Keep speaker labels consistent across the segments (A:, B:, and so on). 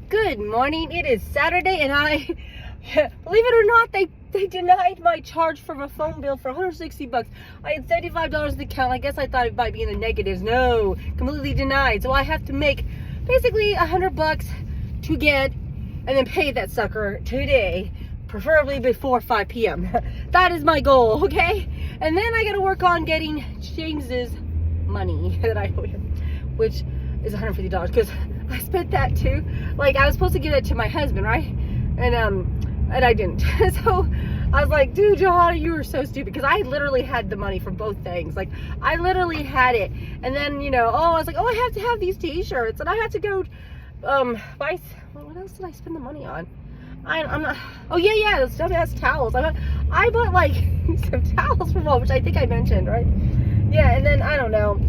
A: Good morning. It is Saturday, and believe it or not, they denied my charge for my phone bill for $160. I had $75 in the account. I guess I thought it might be in the negatives. No, completely denied. So I have to make basically $100 to get and then pay that sucker today, preferably before 5 p.m. That is my goal, okay? And then I got to work on getting James's money that I owe him, which is $150 because I spent that too. Like, I was supposed to give it to my husband, right? And I didn't. So I was like, dude, Johanna, you were so stupid, because I literally had the money for both things. Like, I literally had it. And then, I was like, I have to have these t-shirts, and I have to go buy, what else did I spend the money on? I'm not, the stuff-ass towels. I bought like some towels from all, which I think I mentioned, right? Yeah, and then, I don't know,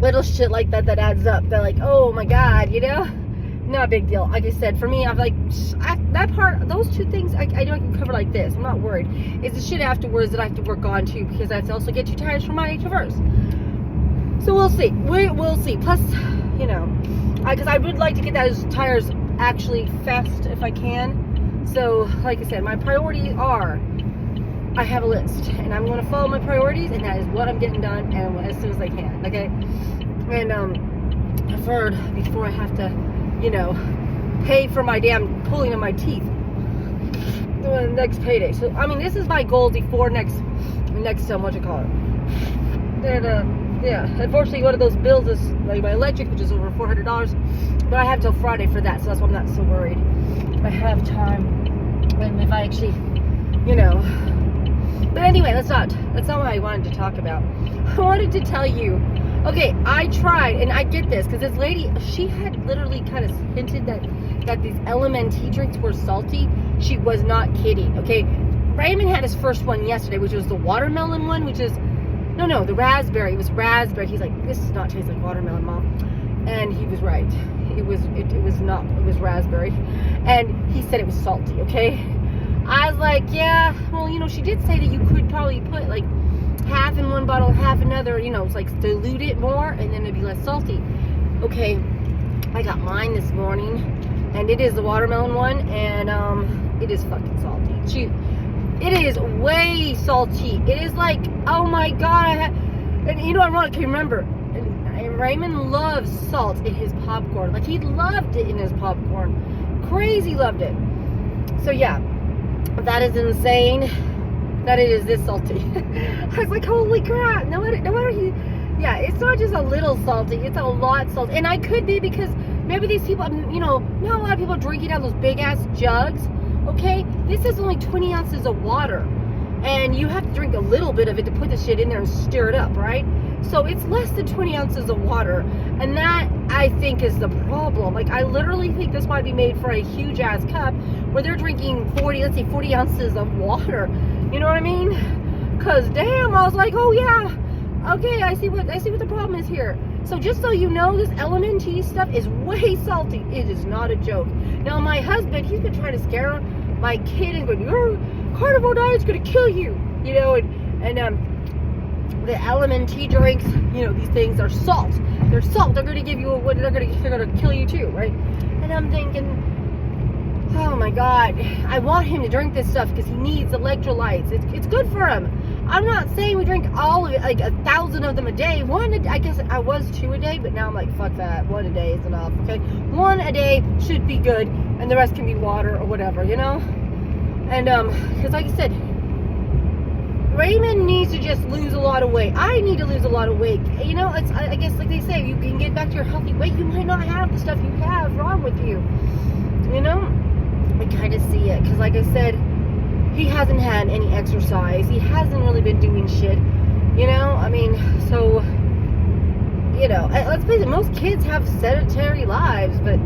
A: little shit like that adds up. They're like, oh my God, not a big deal. Like I said, for me, I'm like, that part, those two things, I know I can cover like this. I'm not worried. It's the shit afterwards that I have to work on too, because I have to also get 2 tires for my Traverse. So we'll see. We'll see. Plus, because I would like to get those tires actually fast if I can. So, like I said, my priorities are, I have a list, and I'm going to follow my priorities, and that is what I'm getting done, and as soon as I can, okay? And, I've heard before I have to, pay for my damn pulling of my teeth the next payday. So, I mean, this is my goal before next, what you call it? Yeah, unfortunately, one of those bills is, like, my electric, which is over $400, but I have till Friday for that, so that's why I'm not so worried. I have time, and if I actually, But anyway, that's not what I wanted to talk about. I wanted to tell you, okay, I tried, and I get this, because this lady, she had literally kind of hinted that these LMNT drinks were salty. She was not kidding, okay? Raymond had his first one yesterday, which was the watermelon one, which is, no, the raspberry. It was raspberry. He's like, this does not taste like watermelon, Mom. And he was right. It was not. It was raspberry. And he said it was salty, okay? I was like, yeah, well, she did say that you could probably put like half in one bottle, half another, it's like dilute it more, and then it'd be less salty. Okay, I got mine this morning, and it is the watermelon one, and it is fucking salty. It is way salty. It is like, oh my God, and ironic, remember, and Raymond loves salt in his popcorn. Like, he loved it in his popcorn. Crazy loved it. So yeah, that is insane that it is this salty. I was like, holy crap. No matter it's not just a little salty, it's a lot salty. And I could be, because maybe these people, not a lot of people drinking out those big ass jugs, okay? This is only 20 ounces of water, and you have to drink a little bit of it to put the shit in there and stir it up, right? So it's less than 20 ounces of water, and that, I think, is the problem. Like, I literally think this might be made for a huge ass cup where they're drinking 40 ounces of water. You know what I mean? Because damn, I was like, oh yeah, okay, I see what the problem is here. So just so you know, this LMNT stuff is way salty. It is not a joke. Now, my husband, he's been trying to scare my kid and going, your carnivore diet's gonna kill you, and the LMNT drinks, these things are salt. They're salt. They're gonna give you they're gonna kill you too, right? And I'm thinking, oh my God, I want him to drink this stuff because he needs electrolytes. It's good for him. I'm not saying we drink all of it, like 1,000 of them a day. I guess I was 2 a day, but now I'm like, fuck that. 1 a day is enough, okay? 1 a day should be good, and the rest can be water or whatever, And, because like I said, Raymond needs to just lose a lot of weight. I need to lose a lot of weight. I guess, like they say, you can get back to your healthy weight. You might not have the stuff you have wrong with you. I kind of see it, because like I said, he hasn't had any exercise. He hasn't really been doing shit. So, let's face it, most kids have sedentary lives, but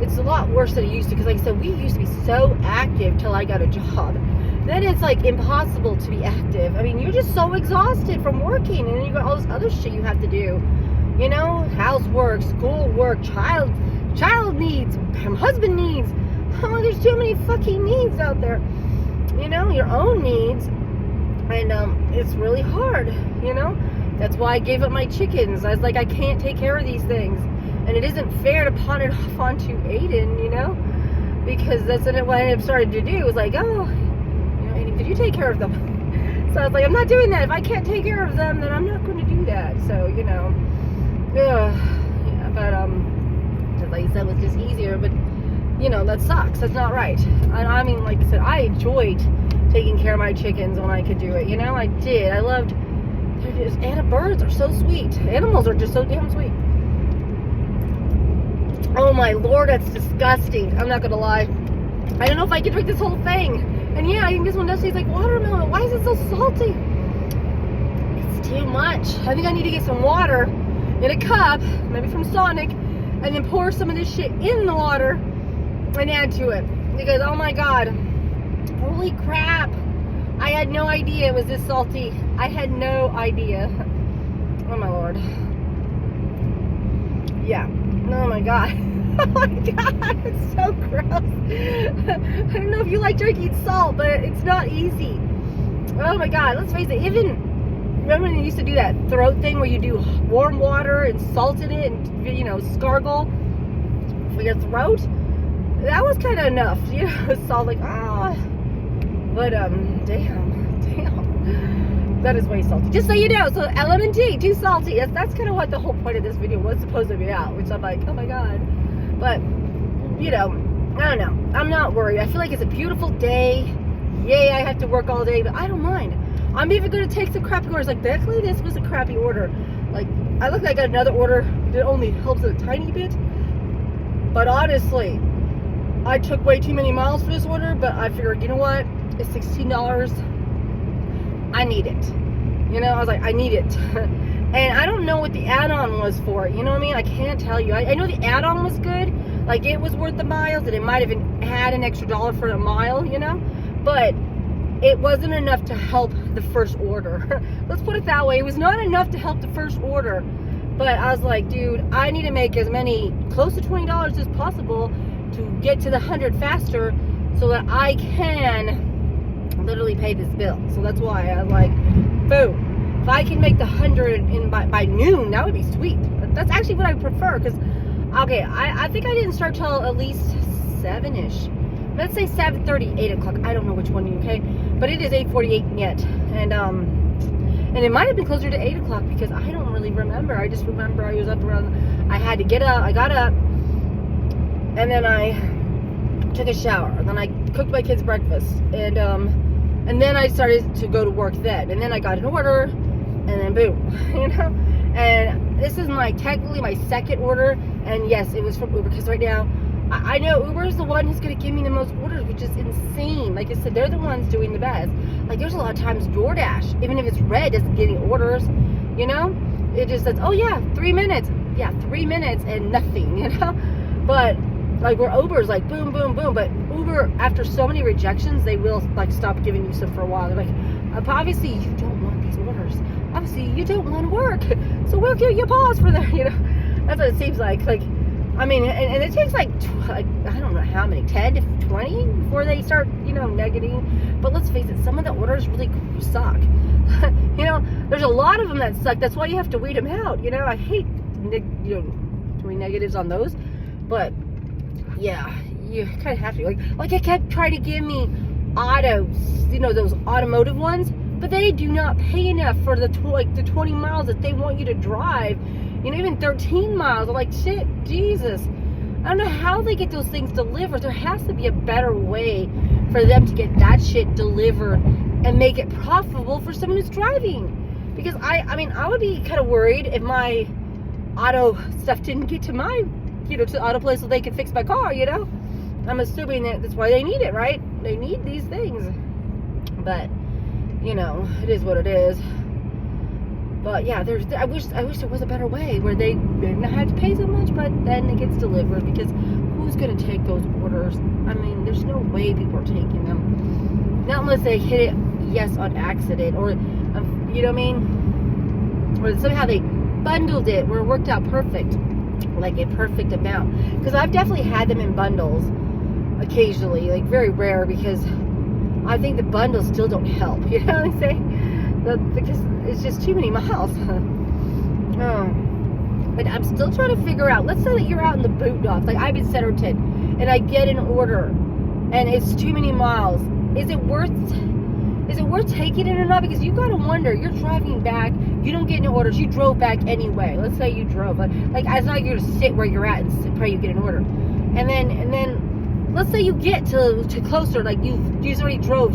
A: it's a lot worse than it used to, because like I said, we used to be so active till I got a job. Then it's like impossible to be active. I mean, you're just so exhausted from working, and then you got all this other shit you have to do. Housework, schoolwork, child needs, husband needs. Oh, there's too many fucking needs out there. Your own needs. And it's really hard, That's why I gave up my chickens. I was like, I can't take care of these things. And it isn't fair to pawn it off onto Aiden, you know, because that's what I ended up starting to do. It was like, oh, you know, Aiden, could you take care of them? So I was like, I'm not doing that. If I can't take care of them, then I'm not going to do that. So, you know, yeah, but like you said, it was just easier. But, you know, that sucks. That's not right. I mean, like I said, I enjoyed taking care of my chickens when I could do it. You know, I did. I loved, and birds are so sweet. Animals are just so damn sweet. Oh my Lord, that's disgusting. I'm not gonna lie. I don't know if I can drink this whole thing. And yeah, I think this one does taste like watermelon. Why is it so salty? It's too much. I think I need to get some water in a cup, maybe from Sonic, and then pour some of this shit in the water and add to it. Because, oh my God, holy crap. I had no idea it was this salty. I had no idea. Oh my Lord. Yeah. Oh my God. Oh my God. It's so gross. I don't know if you like drinking salt, but it's not easy. Oh my God. Let's face it. Even, remember when you used to do that throat thing where you do warm water and salt in it and, you know, scargle for your throat? That was kind of enough. You know, salt, like, ah. But, damn. That is way salty. Just so you know, so LMNT, too salty. That's kind of what the whole point of this video was supposed to be out, which I'm like, oh my God. But, you know, I don't know. I'm not worried. I feel like it's a beautiful day. Yay, I have to work all day, but I don't mind. I'm even going to take some crappy orders. Like, luckily, this was a crappy order. Like, I look like I got another order that only helps a tiny bit. But honestly, I took way too many miles for this order, but I figured, you know what? It's $16. I need it. You know, I was like, I need it. And I don't know what the add-on was for it. You know what I mean? I can't tell you. I know the add-on was good. Like, it was worth the miles, and it might have even had an extra $1 for a mile, you know? But it wasn't enough to help the first order. Let's put it that way. It was not enough to help the first order. But I was like, dude, I need to make as many, close to $20 as possible to get to the 100 faster so that I can literally pay this bill. So that's why I was like, boom, if I can make the 100 in by noon, that would be sweet. That's actually what I prefer, because okay, I think I didn't start till at least 7ish. Let's say 7:30, 8 o'clock. I don't know which one, okay, but it is 8:48 yet, and it might have been closer to 8 o'clock because I don't really remember. I just remember I was up around, I had to get up, I got up, and then I took a shower, and then I cooked my kids breakfast, and then I started to go to work then, and then I got an order, and then boom, you know, and this is technically my second order, and yes, it was from Uber, because right now, I know Uber is the one who's going to give me the most orders, which is insane. Like I said, they're the ones doing the best. Like, there's a lot of times DoorDash, even if it's red, isn't getting orders, you know, it just says, oh yeah, 3 minutes, yeah, 3 minutes, and nothing, you know, but like, where Uber's like boom, boom, boom, but Uber, after so many rejections, they will like stop giving you some for a while. They're like, obviously you don't want these orders. Obviously you don't want to work, so we'll give you a pause for that. You know, that's what it seems like. Like, I mean, and it takes like I don't know how many, 10 to 20 before they start, you know, negating. But let's face it, some of the orders really suck. You know, there's a lot of them that suck. That's why you have to weed them out. You know, I hate doing negatives on those, but yeah, you kind of have to. Like I kept trying to give me autos, you know, those automotive ones, but they do not pay enough for the 20 miles that they want you to drive. You know, even 13 miles. I'm like, shit, Jesus. I don't know how they get those things delivered. There has to be a better way for them to get that shit delivered and make it profitable for someone who's driving. Because I mean, I would be kind of worried if my auto stuff didn't get to my, you know, to the auto place so they can fix my car, you know? I'm assuming that's why they need it, right? They need these things. But, you know, it is what it is. But yeah, I wish there was a better way where they didn't have to pay so much, but then it gets delivered, because who's going to take those orders? I mean, there's no way people are taking them. Not unless they hit it, yes, on accident, or, you know what I mean? Or somehow they bundled it where it worked out perfect, like a perfect amount. Because I've definitely had them in bundles occasionally, like very rare, because I think the bundles still don't help, you know what I'm saying? Because it's just too many miles. Oh. But I'm still trying to figure out, let's say that you're out in the boondocks, like I'm in Centerton, and I get an order, and it's too many miles. Is it worth taking it or not? Because you gotta wonder, you're driving back, you don't get any orders, you drove back anyway. Let's say you drove, like it's not like you're gonna sit where you're at and pray you get an order. And then let's say you get to closer, like you already drove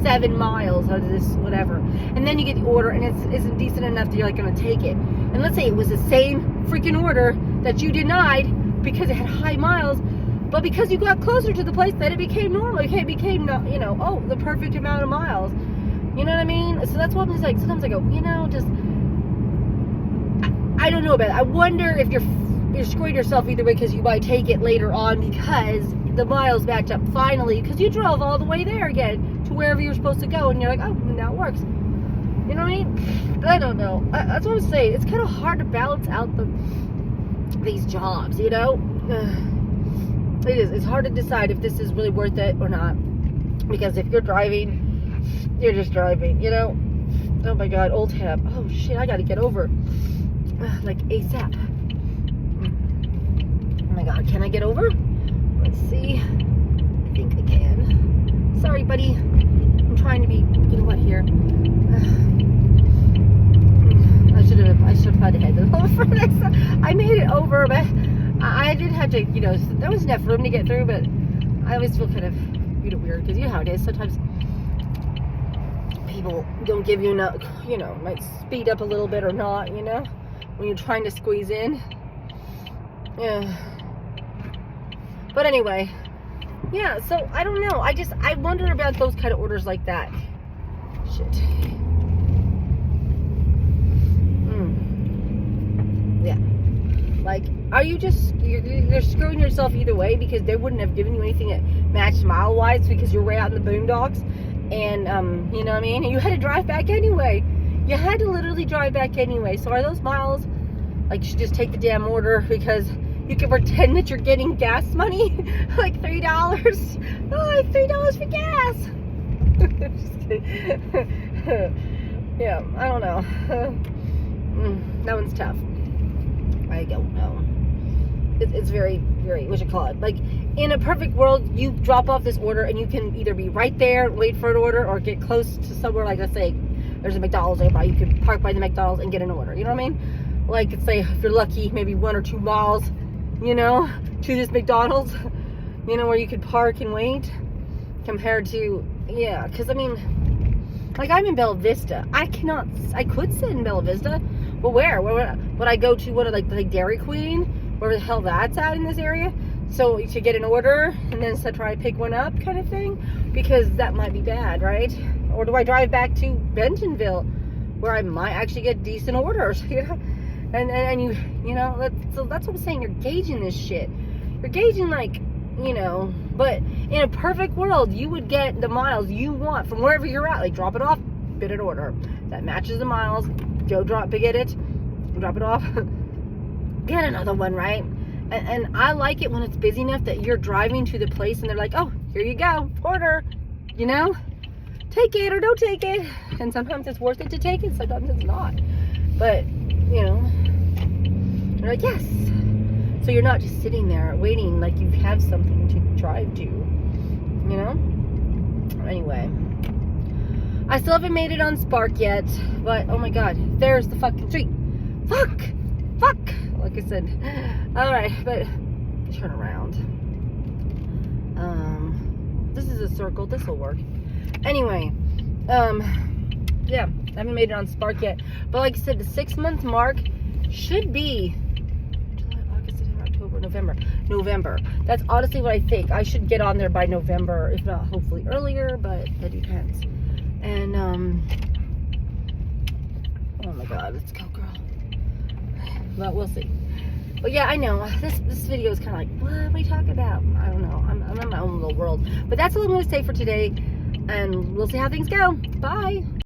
A: 7 miles out of this whatever, and then you get the order and it isn't decent enough that you're like gonna take it. And let's say it was the same freaking order that you denied because it had high miles, but because you got closer to the place, that it became normal. It became, the perfect amount of miles. You know what I mean? So that's why I'm just like, sometimes I go, I don't know about it. I wonder if you're screwing yourself either way, because you might take it later on because the miles backed up finally, because you drove all the way there again to wherever you're supposed to go, and you're like, oh, now it works. You know what I mean? I don't know. That's what I'm saying. It's kind of hard to balance out these jobs, It is. It's hard to decide if this is really worth it or not. Because if you're driving, you're just driving, Oh my God, Old Tab. Oh shit, I gotta get over. Like ASAP. Oh my God, can I get over? Let's see. I think I can. Sorry, buddy. I'm trying to be, here. I should have had to head over next time. I made it over, but I did have to, there was enough room to get through, but I always feel kind of, weird, because you know how it is. Sometimes people don't give you enough, might speed up a little bit or not, when you're trying to squeeze in. Yeah. But anyway, yeah, so I don't know. I wonder about those kind of orders like that. Shit. Yeah. Like, are you you're screwing yourself either way, because they wouldn't have given you anything that matched mile-wise because you're way out in the boondocks, and, you know what I mean? And you had to drive back anyway. You had to literally drive back anyway. So are those miles, like, you should just take the damn order because you can pretend that you're getting gas money? Like $3. Oh, like $3 for gas. Just kidding. Yeah, I don't know. That one's tough. I don't know. It's very, very, what you call it? Like, in a perfect world, you drop off this order and you can either be right there, wait for an order, or get close to somewhere, like, let's say, there's a McDonald's nearby. You could park by the McDonald's and get an order. You know what I mean? Like, let's say, if you're lucky, maybe 1 or 2 miles, to this McDonald's, where you could park and wait, compared to, yeah, because, I mean, like, I'm in Bella Vista. I could sit in Bella Vista, but where would I go to? Like Dairy Queen? Where the hell that's at in this area? So to get an order and then try to pick one up, kind of thing, because that might be bad, right? Or do I drive back to Bentonville, where I might actually get decent orders? And you so that's what I'm saying. You're gauging this shit. You're gauging, like, but in a perfect world, you would get the miles you want from wherever you're at. Like, drop it off, get an order that matches the miles. Go get it, drop it off, get another one, right? And I like it when it's busy enough that you're driving to the place and they're like, oh, here you go, order, take it or don't take it. And sometimes it's worth it to take it, sometimes it's not. But, you're like, yes. So you're not just sitting there waiting like you have something to drive to, Anyway. I still haven't made it on Spark yet, but oh my God, there's the fucking street. Fuck! Like I said. Alright, but turn around. This is a circle, this will work. Anyway, yeah, I haven't made it on Spark yet, but like I said, the 6-month mark should be July, August, September, October, November. That's honestly what I think. I should get on there by November, if not hopefully earlier, but that depends. And, oh my God, let's go, girl. Well, we'll see. But yeah, I know, this video is kind of like, what are we talking about? I don't know, I'm in my own little world. But that's all I'm going to say for today, and we'll see how things go. Bye!